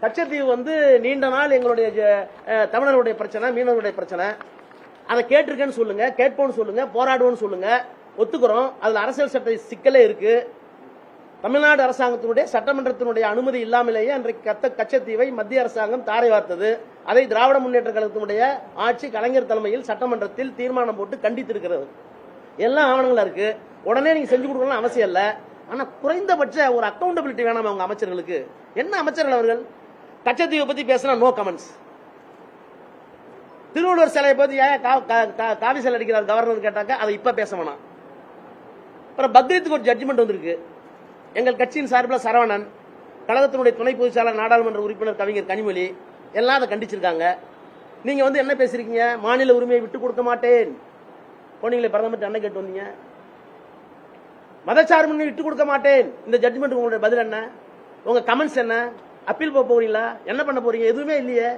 கச்சத்தீவு நீண்ட நாள் எங்களுடைய தமிழர்களுடைய பிரச்சனை, மீனவர்களுடைய பிரச்சனை. அதை கேட்டிருக்கேன்னு சொல்லுங்க, கேட்போம்னு சொல்லுங்க, போராடுவோம்னு சொல்லுங்க, ஒத்துக்கிறோம். அதுல அரசியல் சட்ட சிக்கலே இருக்கு. தமிழ்நாடு அரசாங்கத்தினுடைய சட்டமன்றத்தினுடைய அனுமதி இல்லாமலேயே அன்றைக்கு கச்சத்தீவை மத்திய அரசாங்கம் தாரை வார்த்தது. அதை திராவிட முன்னேற்ற கழகத்தினுடைய ஆட்சி கலைஞர் தலைமையில் சட்டமன்றத்தில் தீர்மானம் போட்டு கண்டித்திருக்கிறது. எல்லாம் ஆவணங்களா இருக்கு. உடனே நீங்க செஞ்சு கொடுக்கணும் அவசியம் இல்ல. ஆனா குறைந்தபட்ச ஒரு அக்கௌண்டபிலிட்டி வேணாம் அவங்க அமைச்சர்களுக்கு. என்ன அமைச்சர்கள் அவர்கள்? கச்சத்தீவை பத்தி பேசினா நோ கமெண்ட்ஸ். திருவள்ளுவர் சிலையை பத்தி காவி சிலை அடிக்கிறார் கவர்னர் கேட்டாக்க அதை இப்ப பேச வேணாம். அப்புறம் பக்ரீத்துக்கு ஒரு ஜட்ஜ்மெண்ட் வந்திருக்கு. எங்கள் கட்சியின் சார்பில் சரவணன், கழகத்தினுடைய துணை பொதுச் செயலாளர், நாடாளுமன்ற உறுப்பினர் கவிஞர் கனிமொழி எல்லாம் அதை கண்டிச்சிருக்காங்க. நீங்க என்ன பேசுறீங்க? மாநில உரிமையை விட்டுக் கொடுக்க மாட்டேன் போனீங்களே, பிரதமர் என்ன கேட்டு வந்தீங்க? மதச்சார்பின்மை விட்டுக் கொடுக்க மாட்டேன். இந்த ஜட்ஜ்மெண்ட் உங்களுடைய பதில் என்ன? உங்க கமெண்ட்ஸ் என்ன? அப்பீல் போறீங்களா? என்ன பண்ண போறீங்க? எதுவுமே இல்லையே.